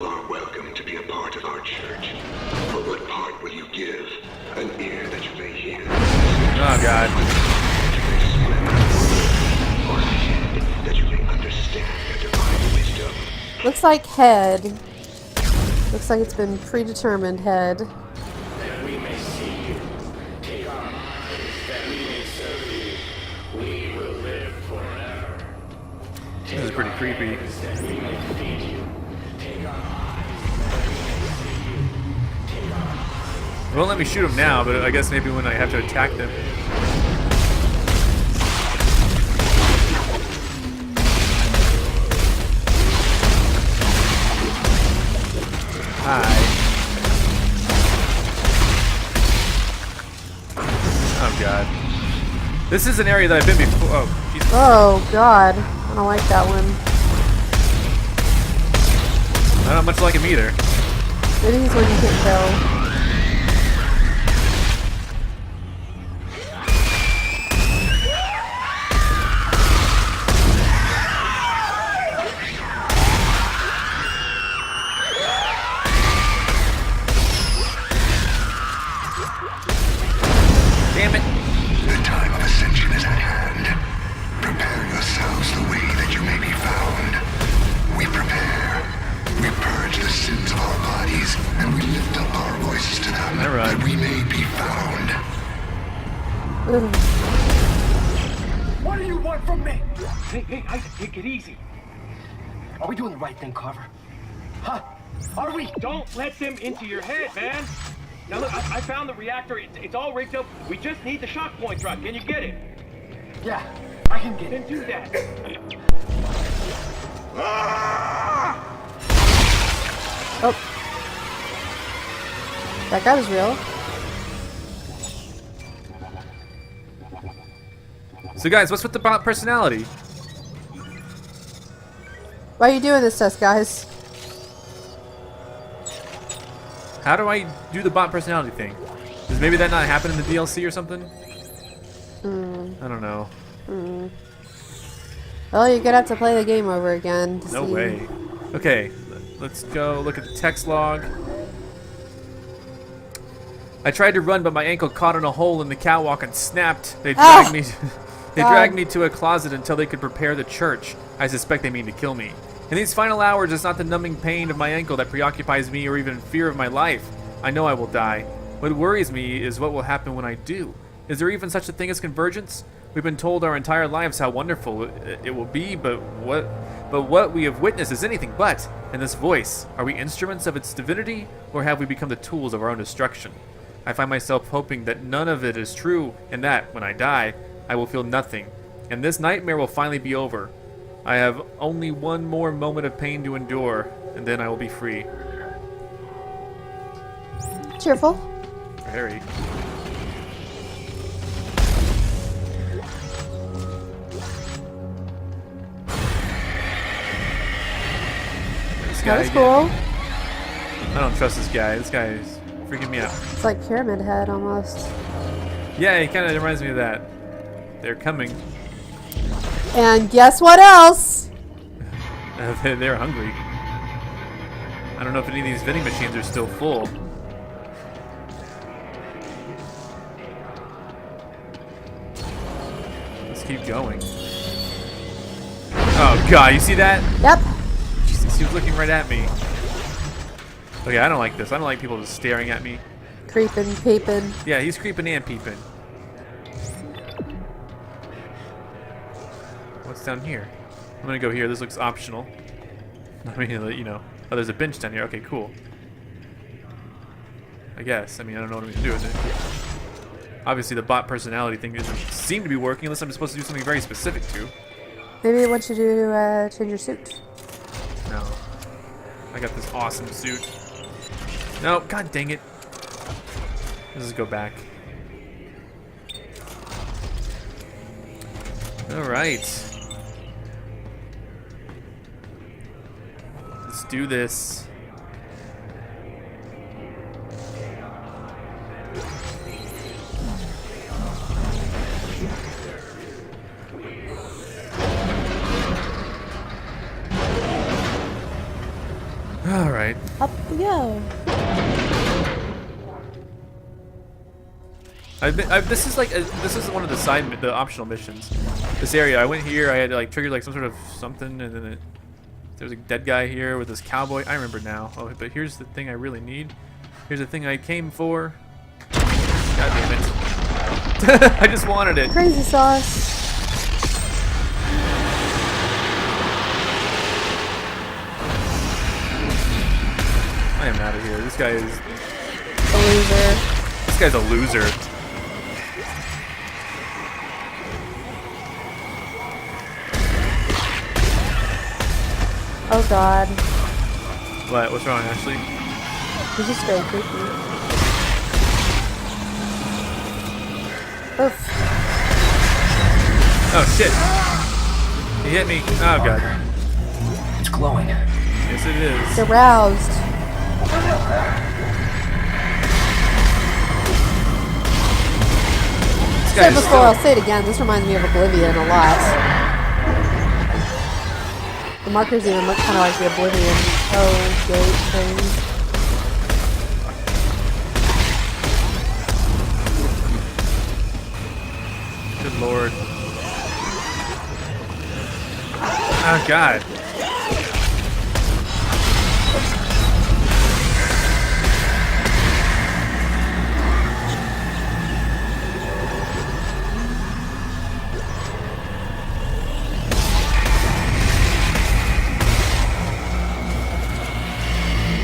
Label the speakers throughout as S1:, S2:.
S1: are welcome to be a part of our church. For what part will you give? An ear that you may hear.
S2: Oh, God.
S1: Or a head that you may understand the divine wisdom.
S3: Looks like head. Looks like it's been predetermined head.
S4: That we may see you, take our minds, that we may serve you. We will live forever.
S2: This is pretty creepy.
S4: That we may feed you. Take our eyes, that we may see you. Take our eyes.
S2: It won't let me shoot him now, but I guess maybe when I have to attack them. Hi. Oh, God. This is an area that I've been before. Oh, Jesus.
S3: Oh, God. I don't like that one.
S2: I don't much like him either.
S3: Maybe he's one you can kill.
S2: Damn it.
S1: The time of ascension is at hand. Prepare yourselves the way that you may be found. We prepare. We purge the sins of our bodies, and we lift up our voices to them,
S2: All right.
S1: that we may be found.
S5: What do you want from me? Hey, Isaac, take it easy. Are we doing the right thing, Carver? Huh? Are we?
S6: Don't let them into your head, man. Now look, I found the reactor. It's all rigged up. We just need the shock point drop. Can you get it?
S5: Yeah, I can get
S6: Then
S5: it.
S6: do that.
S3: Oh. That guy was real.
S2: So, guys, what's with the bot personality?
S3: Why are you doing this to us, guys?
S2: How do I do the bot personality thing? Does maybe that not happen in the DLC or something? I don't know.
S3: Well, you're gonna have to play the game over again. To
S2: No
S3: see.
S2: way. Okay, let's go look at the text log. I tried to run, but my ankle caught in a hole in the catwalk and snapped. They dragged me. They
S3: God.
S2: dragged me to a closet until they could prepare the church. I suspect they mean to kill me. In these final hours, it's not the numbing pain of my ankle that preoccupies me or even fear of my life. I know I will die. What worries me is what will happen when I do. Is there even such a thing as convergence? We've been told our entire lives how wonderful it will be, but what we have witnessed is anything but. And this voice, are we instruments of its divinity, or have we become the tools of our own destruction? I find myself hoping that none of it is true, and that, when I die, I will feel nothing, and this nightmare will finally be over. I have only one more moment of pain to endure, and then I will be free.
S3: Cheerful.
S2: Very. This guy
S3: That was
S2: again.
S3: cool.
S2: I don't trust this guy. This guy is freaking me out.
S3: It's like Pyramid Head almost.
S2: Yeah, he kind of reminds me of that. They're coming.
S3: And guess what else?
S2: They're hungry. I don't know if any of these vending machines are still full. Let's keep going. Oh God, you see that?
S3: Yep.
S2: Jesus, he was looking right at me. Okay, I don't like this. I don't like people just staring at me.
S3: Creeping, peeping.
S2: Yeah, he's creeping and peeping. What's down here? I'm gonna go here. This looks optional. I mean, you know. Oh, there's a bench down here. Okay, cool. I guess. I mean, I don't know what I'm gonna do with it. Obviously, the bot personality thing doesn't seem to be working unless I'm supposed to do something very specific to.
S3: Maybe what you do to change your suit.
S2: No. I got this awesome suit. No, god dang it. Let's just go back. Alright. Let's do this. Alright.
S3: Up we go.
S2: This is like this is one of the optional missions. This area, I went here. I had to like trigger like some sort of something, and then there's a dead guy here with this cowboy. I remember now. Oh, but here's the thing I really need. Here's the thing I came for. God damn it! I just wanted it.
S3: Crazy sauce.
S2: I am out of here. This guy is.
S3: A loser.
S2: This guy's a loser.
S3: Oh god.
S2: What? What's wrong, Ashley?
S3: He's just very creepy. Oof.
S2: Oh shit! He hit me. Oh god.
S5: It's glowing.
S2: Yes, it is.
S3: They're roused.
S2: This guy
S3: Said
S2: is
S3: before,
S2: still-
S3: I'll say it again. This reminds me of Oblivion a lot. The markers even look kind of like the Oblivion gate thing.
S2: Good lord. Oh god.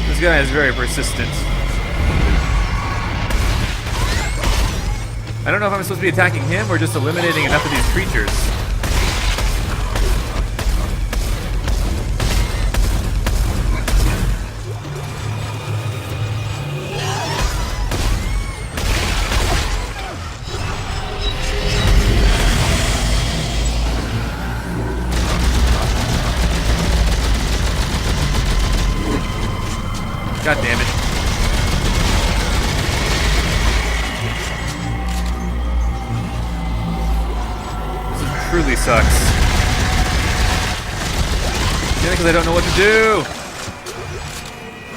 S2: This guy is very persistent. I don't know if I'm supposed to be attacking him or just eliminating enough of these creatures. God damn it. This truly sucks. Yeah, because I don't know what to do.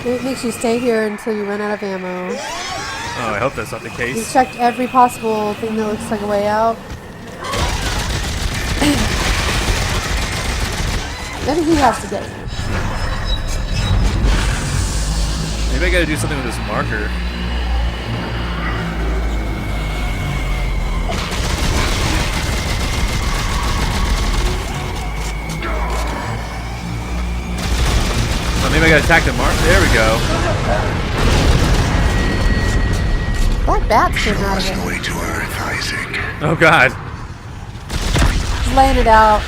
S3: It makes you stay here until you run out of ammo.
S2: Oh, I hope that's not the
S3: He's
S2: case.
S3: checked every possible thing that looks like a way out. Maybe he has to get it.
S2: Maybe I gotta do something with this marker. Oh, maybe I gotta attack the mark. There we go.
S3: Black bats came out of
S1: Us the
S3: it.
S1: way to Earth, Isaac.
S2: Oh god.
S3: He's laying it out.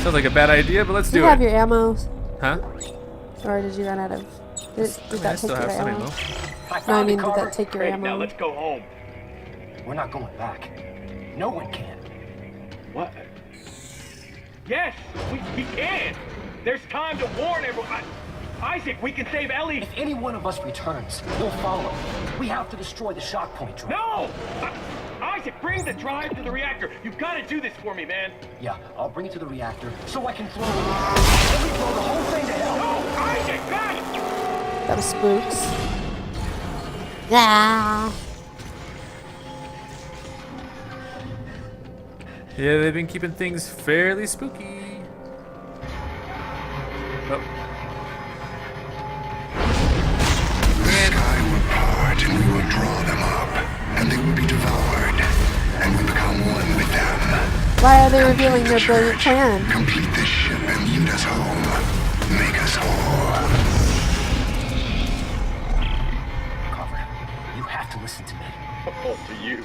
S2: Sounds like a bad idea, but let's
S3: Do you
S2: do
S3: have
S2: it.
S3: your ammo?
S2: Huh?
S3: Or did you run out of... Did
S2: I
S3: that take
S2: still
S3: your
S2: have some
S3: ammo?
S2: ammo.
S5: I
S3: No, I
S5: found
S3: mean,
S5: it,
S3: did
S5: Carver.
S3: that take your
S6: Great, now
S3: ammo?
S6: let's go home.
S5: We're not going back. No one can.
S6: What? Yes, we can. There's time to warn everyone. Isaac, we can save Ellie.
S5: If any one of us returns, we'll follow. We have to destroy the shock point drive.
S6: No! Isaac, bring the drive to the reactor. You've got to do this for me, man.
S5: Yeah, I'll bring it to the reactor so I can throw it. Then we blow the whole thing to hell.
S6: No, Isaac, back!
S3: That was spooks. Yeah.
S2: Yeah, they've been keeping things fairly spooky. Oh.
S1: The sky will part and we will draw them up, and they will be devoured, and we become one with them.
S3: Why are they revealing their brilliant plan?
S1: Complete this ship and lead us home. Make us whole.
S5: Carver, you have to listen to me.
S6: Oh, to you.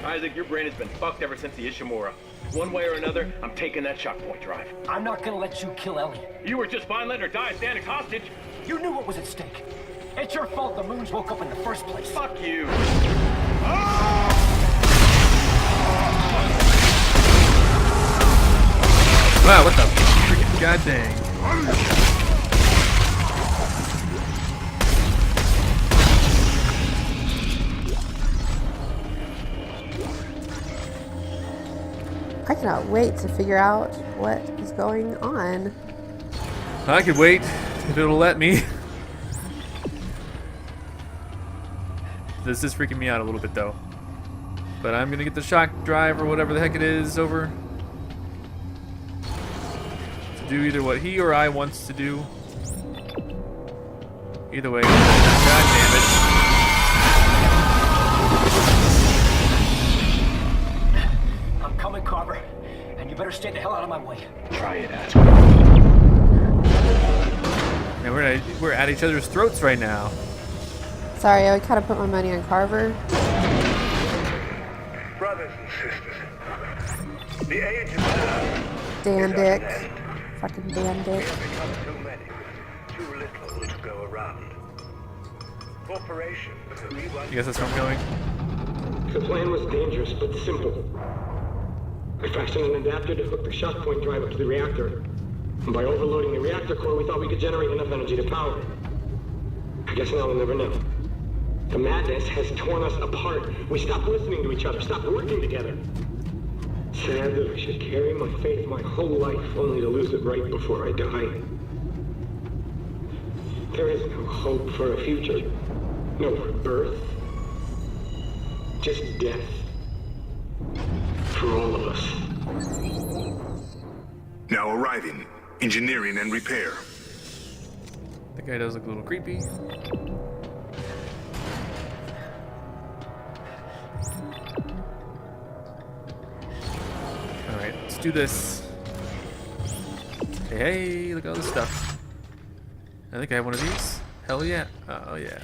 S6: Isaac, your brain has been fucked ever since the Ishimura. One way or another, I'm taking that shock point drive.
S5: I'm not gonna let you kill Ellie.
S6: You were just fine letting her die standing hostage.
S5: You knew what was at stake. It's your fault the moons woke up in the first place.
S6: Fuck you.
S2: Wow, what the freaking god dang.
S3: I cannot wait to figure out what is going on.
S2: I could wait if it'll let me. This is freaking me out a little bit though. But I'm gonna get the shock drive or whatever the heck it is over. To do either what he or I wants to do. Either way. God damn it.
S5: I'm coming, Carver. And you better stay the hell out of my way.
S6: Try it, ass.
S2: And we're at each other's throats right now.
S3: Sorry, I kind of put my money on Carver.
S7: Brothers and sisters, the age of love
S3: Dan
S7: is
S3: Dick.
S7: at hand.
S3: Fucking Dan Dick.
S7: We have become too many, too little to go around. Corporations who we once
S2: I guess that's where I'm going.
S8: The plan was dangerous but simple. I fashioned an adapter to hook the shock point drive up to the reactor. And by overloading the reactor core, we thought we could generate enough energy to power it. I guess now we'll never know. The madness has torn us apart. We stopped listening to each other, stopped working together. Sad that I should carry my faith my whole life only to lose it right before I die. There is no hope for a future. No birth. Just death. For all of us.
S1: Now arriving. Engineering and repair.
S2: That guy does look a little creepy. Alright, let's do this. Hey, look at all this stuff. I think I have one of these. Hell yeah. Oh yeah.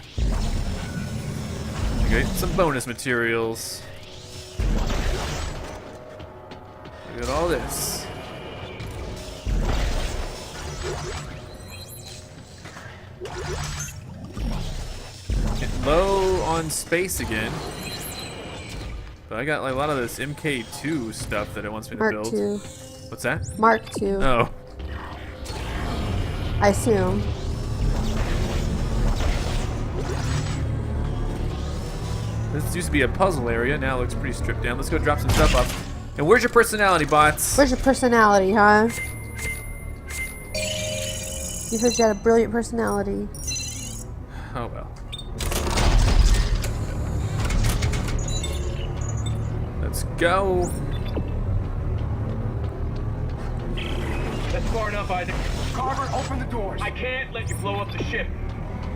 S2: Okay, some bonus materials. Look at all this. Getting low on space again. But I got like a lot of this MK2 stuff that it wants me to
S3: Mark
S2: build.
S3: II.
S2: What's that?
S3: Mark II.
S2: Oh.
S3: I assume.
S2: This used to be a puzzle area, now it looks pretty stripped down. Let's go drop some stuff off. And where's your personality, bots?
S3: Where's your personality, huh? You said you had a brilliant personality.
S2: Oh well. Let's go.
S6: That's far enough, Isaac.
S5: Carver, open the doors.
S6: I can't let you blow up the ship.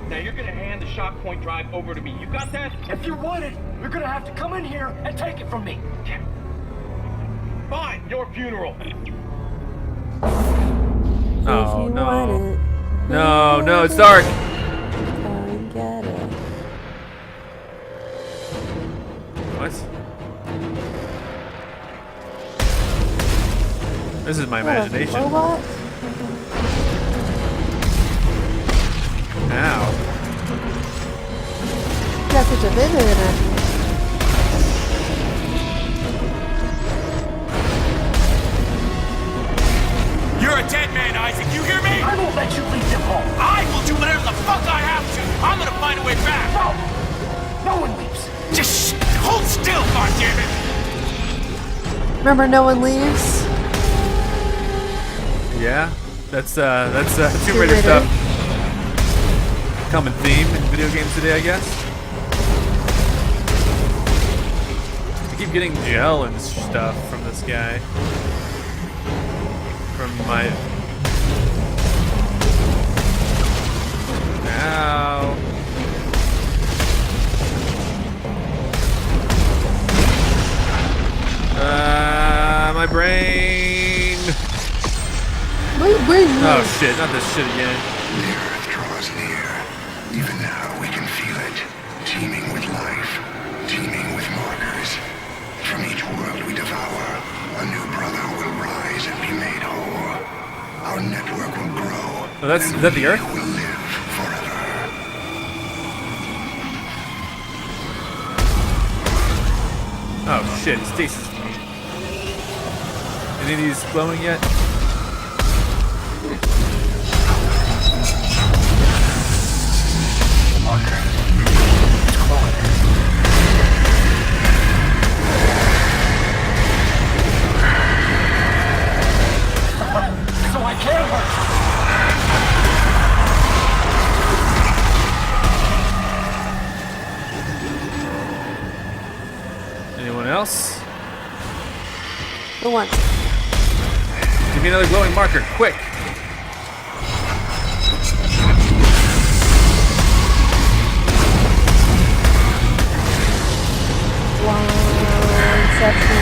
S6: Now you're gonna hand the shock point drive over to me. You got that?
S5: If you want it, you're gonna have to come in here and take it from me.
S6: Fine, your funeral.
S2: Oh
S3: If you
S2: no.
S3: want it,
S2: No, no, it's dark.
S3: go and get it.
S2: What? This is my
S3: What, a
S2: imagination.
S3: robot?
S2: Ow.
S3: You got such a vivid imagination.
S9: You're a dead man, Isaac. You hear me?
S5: I won't let you leave him home.
S9: I will do whatever the fuck I have to. I'm gonna find a way back.
S5: No! No one leaves.
S9: Just hold still, goddammit.
S3: Remember, no one leaves?
S2: Yeah, that's Tomb
S3: Tomb
S2: Raider
S3: Raider.
S2: stuff. Common theme in video games today, I guess. I keep getting gel and stuff from this guy. From my... Ow. My brain.
S3: My brain.
S2: Oh shit, not this shit again.
S1: The Earth draws near. Even now we can feel it. Teeming with life. Teeming with markers. From each world we devour, a new brother will rise and be made whole. Our network will grow.
S2: Oh, is that the Earth?
S1: Will live forever.
S2: Oh shit, stasis. Any of these glowing yet?
S5: Marker. It's glowing.
S2: else?
S3: The one.
S2: Give me another glowing marker, quick!
S3: One section.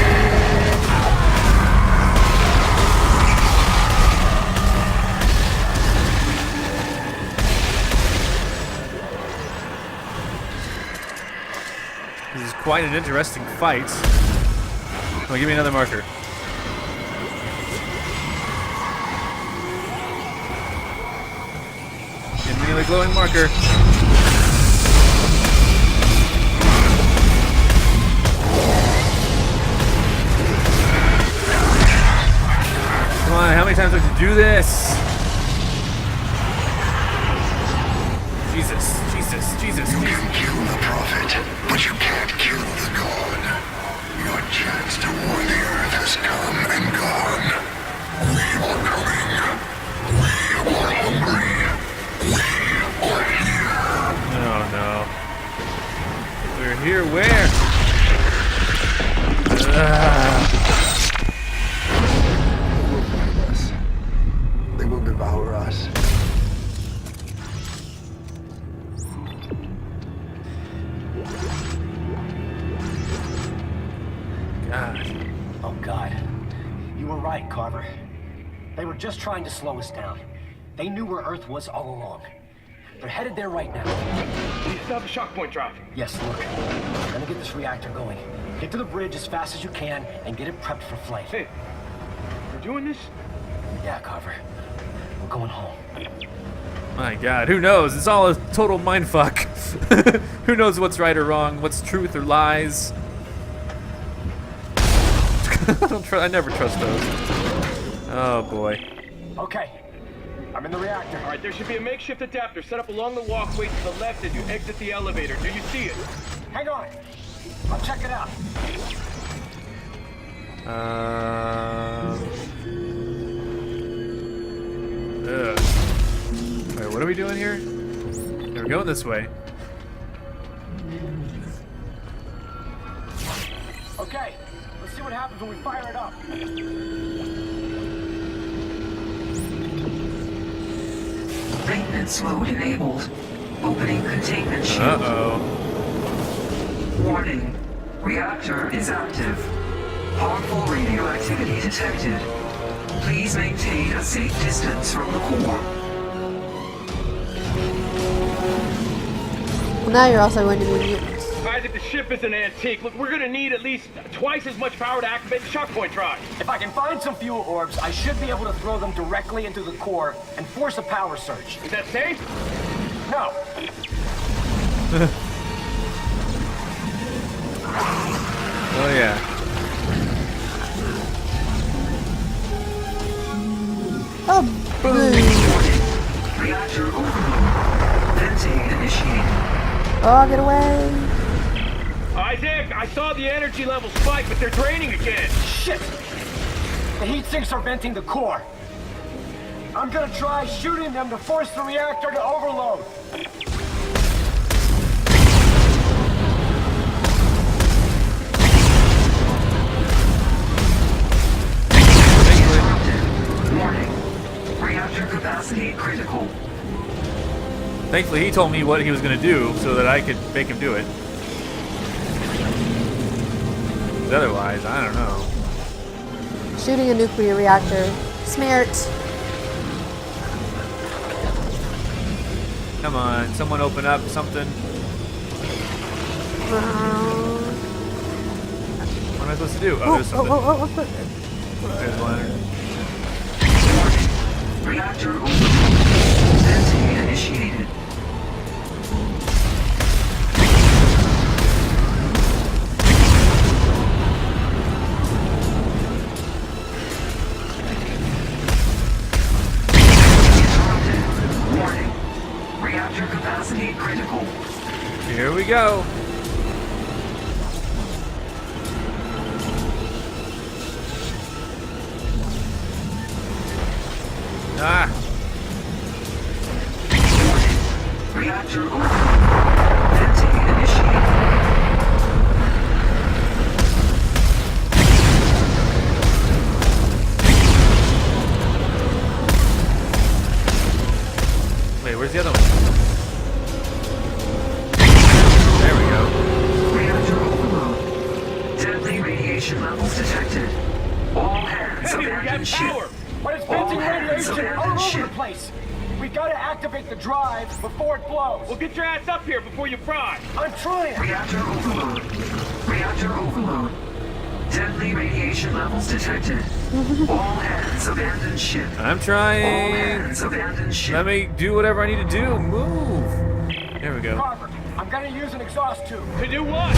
S2: This is quite an interesting fight. Oh, give me another marker. Give me another glowing marker. Come on, how many times do I have to do this? Jesus, Jesus, Jesus,
S1: You
S2: Jesus.
S1: can kill the prophet, but you can't kill the god. Your chance to war the earth has come and gone. We are coming. We are hungry. We are here.
S2: Oh no. We're here where?
S1: They will devour us.
S2: God.
S5: Oh, God. You were right, Carver. They were just trying to slow us down. They knew where Earth was all along. They're headed there right now.
S6: You still have a shock point drive.
S5: Yes, look. We're gonna get this reactor going. Get to the bridge as fast as you can and get it prepped for flight.
S6: Hey, we're doing this?
S5: Yeah, Carver. We're going home.
S2: My God, who knows? It's all a total mindfuck. Who knows what's right or wrong, what's truth or lies? I never trust those. Oh boy.
S5: Okay. I'm in the reactor.
S6: All right, there should be a makeshift adapter set up along the walkway to the left as you exit the elevator. Do you see it?
S5: Hang on. I'll check it out.
S2: Wait, what are we doing here? Yeah, we're going this way.
S5: Okay. Let's see what happens when we fire it up.
S10: Maintenance mode enabled. Opening containment shield.
S2: Uh-oh.
S10: Warning. Reactor is active. Harmful radioactivity detected. Please maintain a safe distance from the core.
S3: Well, now you're also going to be mutants.
S6: Isaac, the ship is an antique. Look, we're gonna need at least twice as much power to activate the shock point drive.
S5: If I can find some fuel orbs, I should be able to throw them directly into the core and force a power surge.
S6: Is that safe?
S5: No.
S2: Oh yeah.
S3: Oh, boom.
S10: Reactor overload. Venting initiated.
S3: Oh, get away.
S6: Isaac, I saw the energy levels spike, but they're draining again.
S5: Shit! The heat sinks are venting the core. I'm gonna try shooting them to force the reactor to overload.
S10: Warning. Reactor capacity critical.
S2: Thankfully, he told me what he was going to do so that I could make him do it. But otherwise, I don't know.
S3: Shooting a nuclear reactor. Smart.
S2: Come on, someone open up something. What am I supposed to do? Oh, there's something. There's one.
S10: Reactor overload. Venting initiated. Interrupted. Warning. Reactor capacity critical.
S2: Here we go. Ah.
S10: Reactor overload. Venting initiated.
S2: where's the other one? There we go.
S10: Reactor overload. Deadly radiation levels detected. All hands
S6: Hey, we got
S10: abandon ship.
S6: power!
S5: But it's
S10: All
S5: venting
S10: hands
S5: radiation all
S10: abandon
S5: over
S10: ship.
S5: the place. We gotta activate the drive before it blows.
S6: Well, get your ass up here before you fry!
S5: I'm trying.
S10: Reactor overload. Reactor overload. Deadly radiation levels detected. All hands abandon ship.
S2: I'm
S10: All
S2: trying.
S10: hands abandon ship.
S2: Let me do whatever I need to do. Move. There we go.
S5: Carver, I'm gonna use an exhaust tube.
S6: To do what?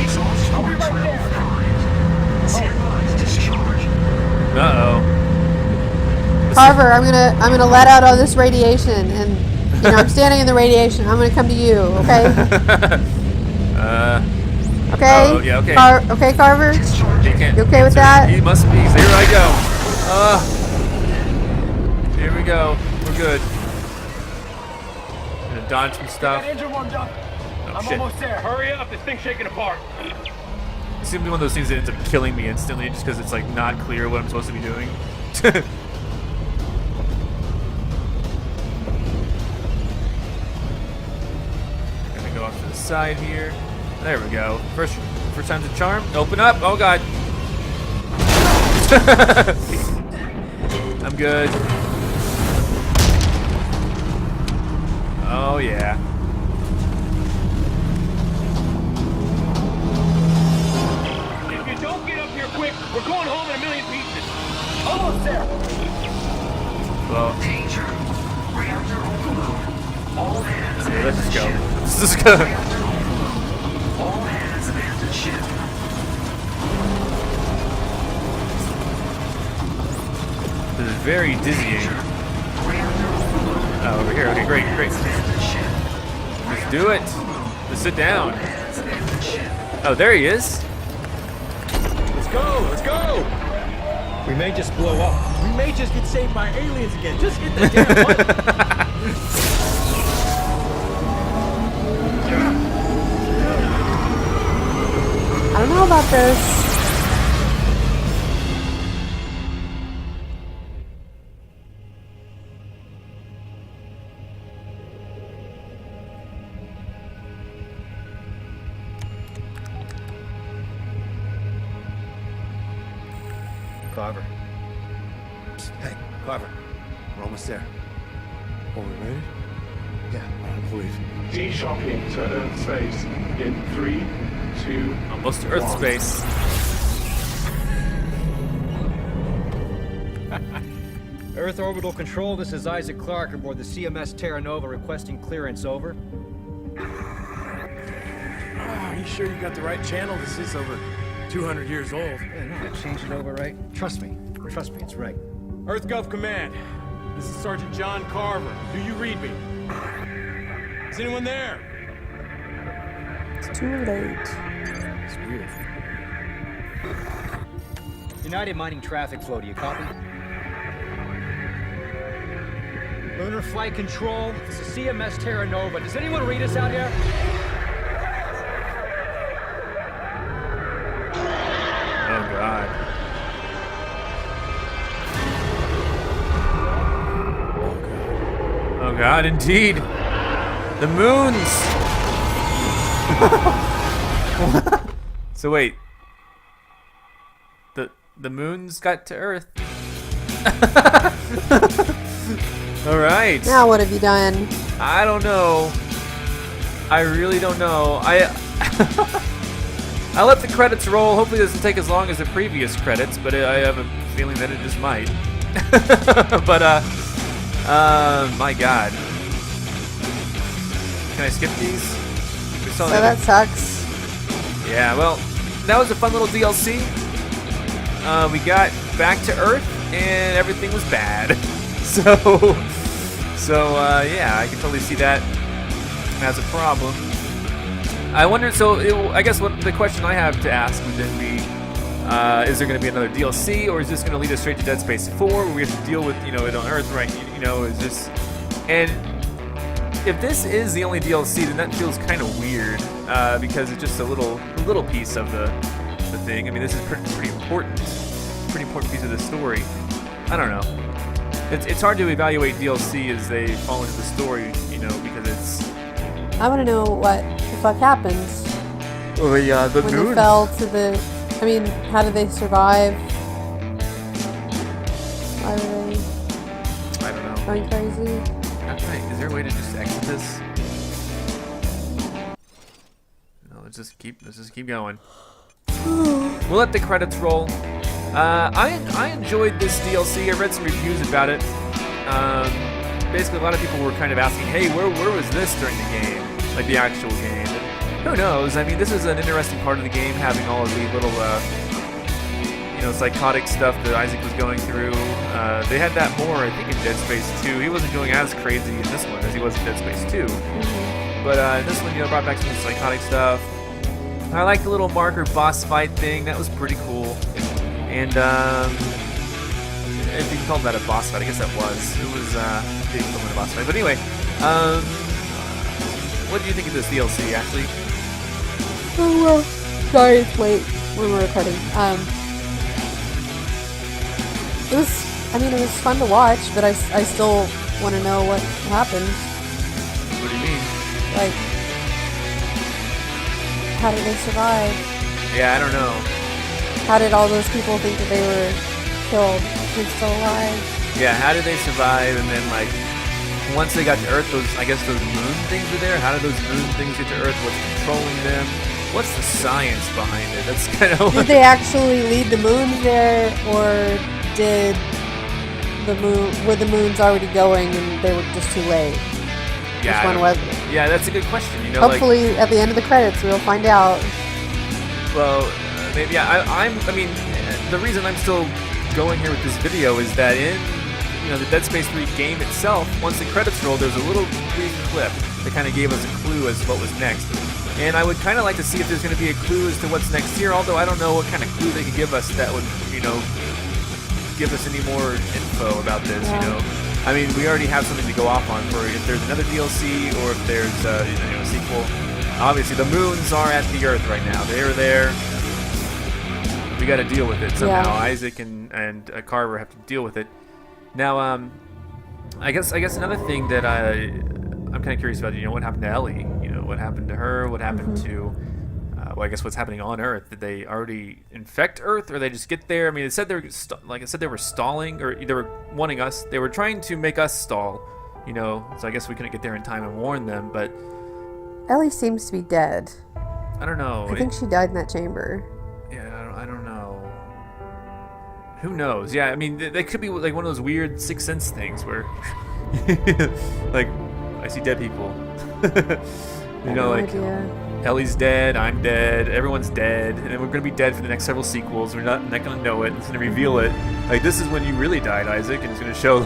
S10: Exhaust
S5: I'll be
S10: port
S5: right
S10: 12
S5: there.
S10: primed. Standby to discharge.
S2: Uh-oh.
S3: Carver, I'm gonna let out all this radiation, and I'm standing in the radiation. I'm gonna come to you, okay? Okay.
S2: Oh, yeah, okay.
S3: Okay, Carver.
S2: He can't
S3: You okay with
S2: answer.
S3: that?
S2: He must be. So here I go. Here we go. We're good. Gonna dodge some stuff.
S5: That engine warmed up. I'm
S2: shit.
S5: almost there.
S6: Hurry up, this thing's shaking apart.
S2: It's gonna be one of those things that ends up killing me instantly just because it's like not clear what I'm supposed to be doing. Gonna go off to the side here. There we go. First time's a charm. Open up. Oh god. I'm good. Oh yeah.
S6: If you don't get up here quick, we're going home in a million pieces.
S5: Almost there.
S2: Well,
S10: Danger. Reactor overload. All hands
S2: yeah, let's just go.
S10: abandon ship.
S2: Let's just go.
S10: Reactor overload. All hands abandon ship.
S2: This is very dizzying.
S10: Reactor overload.
S2: Oh, over here. Okay, great.
S10: Abandon ship.
S2: Let's do it. Let's sit down.
S10: Hands abandon ship.
S2: Oh, there he is.
S11: Let's go! Let's go! We may just blow up. We may just get saved by aliens again. Just hit the damn button.
S3: I don't know about this.
S11: Carver. Hey, Carver. We're almost there.
S12: Are we ready?
S11: Yeah, I believe.
S7: De-shocking to Earth space in 3, 2,
S2: Almost to Earth
S7: 1.
S2: space.
S11: Earth Orbital Control, this is Isaac Clarke aboard the CMS Terra Nova requesting clearance, over.
S12: Are you sure you got the right channel? This is over 200 years old.
S11: Yeah, no, I changed it over, right? Trust me, it's right. Earth Gov Command, this is Sergeant John Carver. Do you read me? Is anyone there?
S3: It's too late.
S11: It's weird. United Mining Traffic Flow, do you copy? Lunar Flight Control, this is CMS Terra Nova. Does anyone read us out here?
S2: Oh god. Oh god, indeed. The moons. So wait. The moons got to Earth. All right.
S3: Now what have you done?
S2: I don't know. I really don't know. I'll let the credits roll. Hopefully it doesn't take as long as the previous credits, but I have a feeling that it just might. But my god. Can I skip these?
S3: So that sucks.
S2: Yeah, well, that was a fun little DLC. We got back to Earth and everything was bad. So yeah, I can totally see that as a problem. I wonder, I guess what the question I have to ask would then be, is there going to be another DLC, or is this going to lead us straight to Dead Space 4, where we have to deal with, it on Earth, right? Is this, and if this is the only DLC, then that feels kind of weird, because it's just a little piece of the thing. I mean, this is pretty important piece of the story. I don't know. it's hard to evaluate DLC as they fall into the story, because it's.
S3: I want to know what the fuck happens.
S2: Oh yeah, the
S3: when
S2: moon.
S3: They fell to the. I mean, how did they survive? Why were they?
S2: I don't know.
S3: Going crazy.
S2: That's right. Is there a way to just exit this? No, let's just keep going. We'll let the credits roll. I enjoyed this DLC. I read some reviews about it. Basically, a lot of people were kind of asking, "Hey, where was this during the game? Like the actual game?" And who knows? I mean, this is an interesting part of the game, having all of the little, psychotic stuff that Isaac was going through. They had that more, I think, in Dead Space 2. He wasn't going as crazy in this one as he was in Dead Space 2. But in this one, brought back some psychotic stuff. I like the little marker boss fight thing. That was pretty cool. And if you can call that a boss fight, I guess that was. It was the equivalent of a boss fight. But anyway, what do you think of this DLC, Ashley?
S3: Oh well, sorry it's late when we're recording. It was fun to watch, but I still want to know what happened.
S2: What do you mean?
S3: Like, how did they survive?
S2: Yeah, I don't know.
S3: How did all those people think that they were killed and still alive?
S2: Yeah, how did they survive? And then, once they got to Earth, those moon things were there. How did those moon things get to Earth? What's controlling them? What's the science behind it? That's kind of.
S3: Did they actually lead the moons there, or did were the moons already going and they were just too late?
S2: Yeah,
S3: Which one was it?
S2: Yeah, that's a good question.
S3: Hopefully, at the end of the credits, we'll find out.
S2: Well, maybe I mean, the reason I'm still going here with this video is that in the Dead Space 3 game itself, once the credits rolled, there's a little brief clip that kind of gave us a clue as to what was next. And I would kind of like to see if there's going to be a clue as to what's next here, although I don't know what kind of clue they could give us that would, give us any more info about this, I mean, we already have something to go off on for if there's another DLC or if there's a sequel. Obviously, the moons are at the Earth right now. They're there. We got to deal with it somehow.
S3: Yeah.
S2: Isaac and Carver have to deal with it. Now, I guess another thing that I'm kind of curious about, what happened to Ellie? What happened to her? What happened to, I guess what's happening on Earth? Did they already infect Earth, or they just get there? I mean, it said they were stalling, or they were wanting us. They were trying to make us stall, So I guess we couldn't get there in time and warn them. But
S3: Ellie seems to be dead.
S2: I don't know.
S3: I think she died in that chamber.
S2: Yeah, I don't know. Who knows? Yeah, I mean, they could be like one of those weird Sixth Sense things where, I see dead people.
S3: No idea.
S2: Ellie's dead, I'm dead, everyone's dead, and then we're gonna be dead for the next several sequels. We're not gonna know it. It's gonna reveal it. This is when you really died, Isaac, and it's gonna show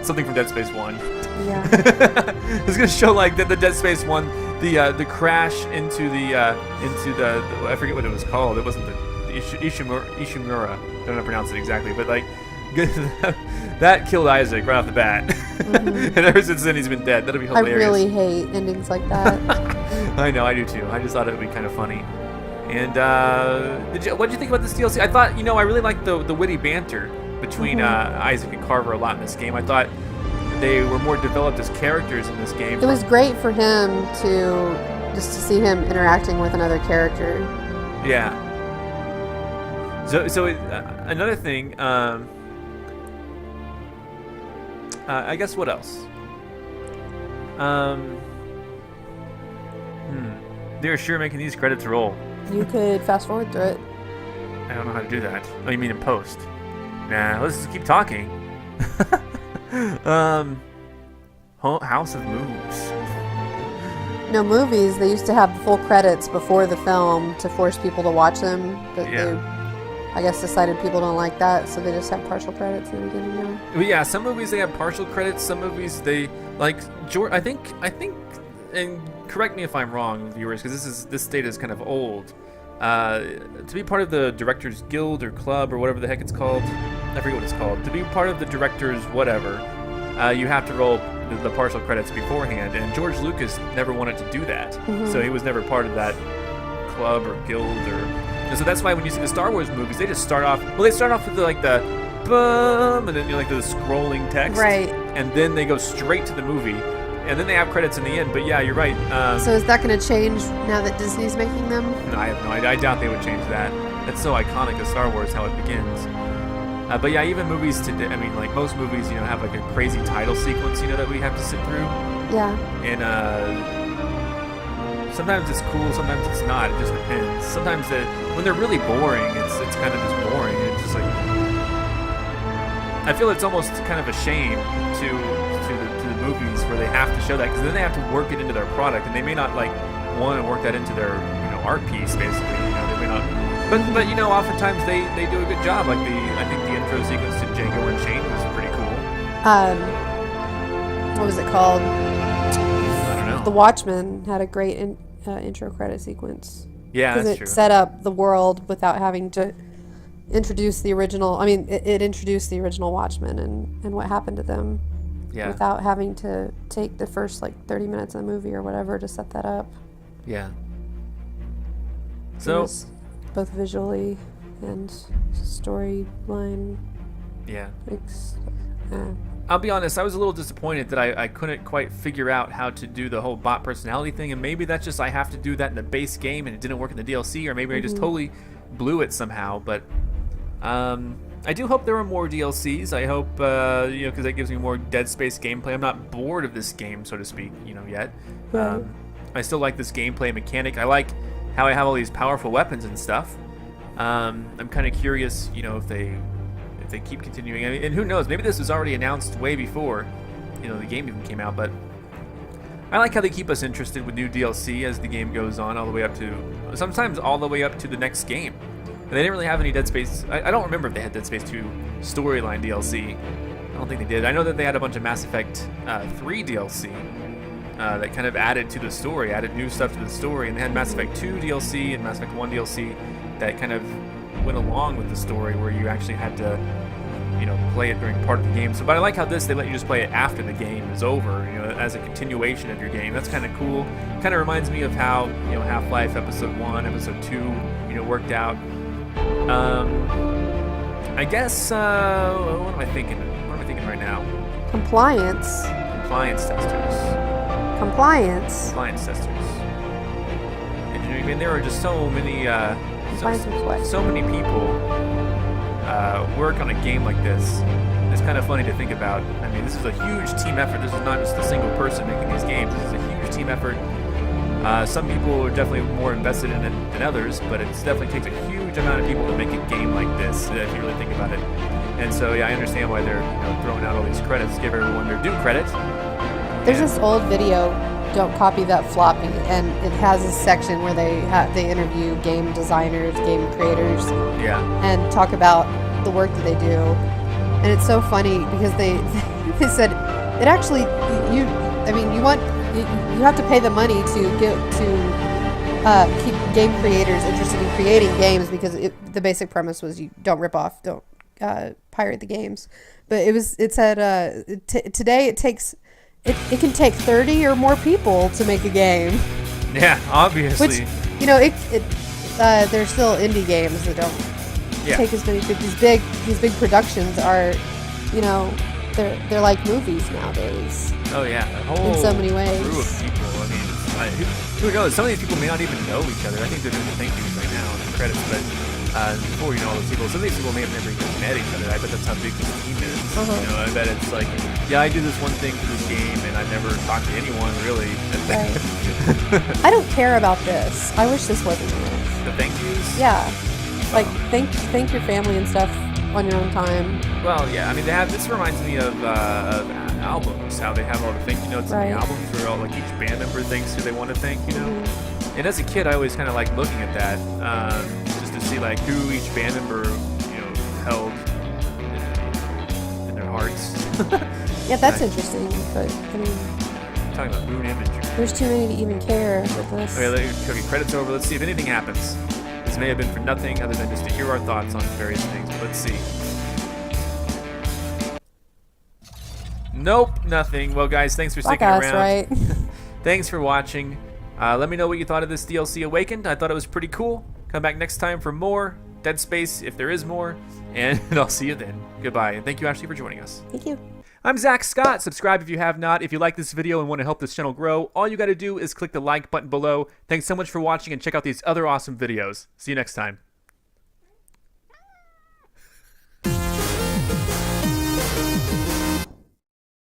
S2: something from Dead Space 1.
S3: Yeah.
S2: It's gonna show the Dead Space 1, the crash into the I forget what it was called. It wasn't the Ishimura. I don't know how to pronounce it exactly, but that killed Isaac right off the bat. And ever since then he's been dead. That'll be hilarious.
S3: I really hate endings like that.
S2: I know, I do too. I just thought it would be kind of funny. And what did you think about this DLC? I thought, I really liked the witty banter between Isaac and Carver a lot in this game. I thought they were more developed as characters in this game.
S3: It was great for him to see him interacting with another character.
S2: Yeah. So another thing, I guess what else? They're sure making these credits roll.
S3: You could fast forward through it.
S2: I don't know how to do that. Oh, you mean in post? Nah, let's just keep talking. House of Moves.
S3: No, movies, they used to have the full credits before the film to force people to watch them, but they, I guess, decided people don't like that, so they just have partial credits in the beginning now.
S2: Well, yeah, some movies they have partial credits, some movies they, I think, and correct me if I'm wrong, viewers, because this data is kind of old. To be part of the Directors Guild or Club or whatever the heck it's called, I forget what it's called, to be part of the Directors whatever, you have to roll the partial credits beforehand, and George Lucas never wanted to do that, so he was never part of that club or guild, and so that's why when you see the Star Wars movies, they just start off, they start off with the bum, and then you like the scrolling text.
S3: Right.
S2: And then they go straight to the movie, and then they have credits in the end. But yeah, you're right.
S3: So is that going to change now that Disney's making them?
S2: No, I have no idea. I doubt they would change that. That's so iconic of Star Wars, how it begins. But yeah, even movies today, I mean, like most movies, have like a crazy title sequence, that we have to sit through.
S3: Yeah.
S2: And sometimes it's cool, sometimes it's not. It just depends. Sometimes when they're really boring, it's kind of just boring. It's just like, I feel it's almost kind of a shame to the movies where they have to show that, because then they have to work it into their product, and they may not like want to work that into their art piece. Basically, they may not. But oftentimes they do a good job. Like I think the intro sequence to Django Unchained was pretty cool.
S3: What was it called?
S2: I don't know.
S3: The Watchmen had a great intro credit sequence.
S2: Yeah, that's
S3: because
S2: true.
S3: it set up the world without having to introduce the original. I mean, it introduced the original Watchmen and what happened to them.
S2: Yeah.
S3: Without having to take the first 30 minutes of the movie or whatever to set that up.
S2: Yeah.
S3: It
S2: So.
S3: was both visually and storyline.
S2: Yeah. I'll be honest, I was a little disappointed that I couldn't quite figure out how to do the whole bot personality thing, and maybe that's just I have to do that in the base game and it didn't work in the DLC, or maybe I just totally blew it somehow. But I do hope there are more DLCs. I hope, because that gives me more Dead Space gameplay. I'm not bored of this game, so to speak, yet.
S3: Right.
S2: I still like this gameplay mechanic. I like how I have all these powerful weapons and stuff. I'm kind of curious, if they keep continuing. I mean, and who knows? Maybe this was already announced way before, the game even came out. But I like how they keep us interested with new DLC as the game goes on, all the way up to sometimes all the way up to the next game. And they didn't really have any Dead Space. I don't remember if they had Dead Space 2 storyline DLC. I don't think they did. I know that they had a bunch of Mass Effect 3 DLC that kind of added to the story, added new stuff to the story, and they had Mass Effect 2 DLC and Mass Effect 1 DLC that kind of went along with the story, where you actually had to, play it during part of the game. So, but I like how they let you just play it after the game is over, as a continuation of your game. That's kind of cool. Kind of reminds me of how, Half-Life Episode 1, Episode 2, worked out. I guess, what am I thinking? What am I thinking right now?
S3: Compliance
S2: testers. Compliance testers. And there are just so many, so many people work on a game like this. It's kind of funny to think about. I mean, this is a huge team effort. This is not just a single person making these games. This is a huge team effort. Some people are definitely more invested in it than others, but it definitely takes a huge amount of people to make a game like this, if you really think about it. And so, yeah, I understand why they're throwing out all these credits. Give everyone their due credit.
S3: There's this old video, Don't Copy That Floppy, and it has a section where they interview game designers, game creators, and talk about the work that they do. And it's so funny because they said it actually you have to pay the money to keep game creators interested in creating games, because the basic premise was you don't rip off, don't pirate the games. But it said today it can take 30 or more people to make a game.
S2: Yeah, obviously.
S3: Which, there's still indie games that don't take as many people. These big productions are, they're like movies nowadays.
S2: Oh yeah, a whole
S3: in so many ways.
S2: Crew of people. I mean, who knows? Some of these people may not even know each other. I think they're doing the thank yous right now in the credits, but before all those people, some of these people may have never even met each other. I bet that's how big this team is. I bet it's like, yeah, I do this one thing for this game, and I've never talked to anyone really.
S3: Right. I don't care about this. I wish this wasn't this.
S2: The thank yous?
S3: Yeah, like thank your family and stuff on your own time.
S2: Well, yeah, I mean, they have. This reminds me of albums. How they have all the thank you notes in the albums, where all each band member thinks who they want to thank. And as a kid, I always kind of liked looking at that, just to see who each band member held in their hearts.
S3: Yeah, that's interesting. But I mean,
S2: talking about moon imagery.
S3: There's too many to even care with this.
S2: Okay, credits over. Let's see if anything happens. This may have been for nothing other than just to hear our thoughts on various things. But let's see. Nope, nothing. Well, guys, thanks for sticking around.
S3: Right?
S2: Thanks for watching. Let me know what you thought of this DLC Awakened. I thought it was pretty cool. Come back next time for more. Dead Space, if there is more, and I'll see you then. Goodbye, and thank you, Ashley, for joining us.
S3: Thank you.
S2: I'm Zach Scott. Subscribe if you have not. If you like this video and want to help this channel grow, all you got to do is click the like button below. Thanks so much for watching, and check out these other awesome videos. See you next time.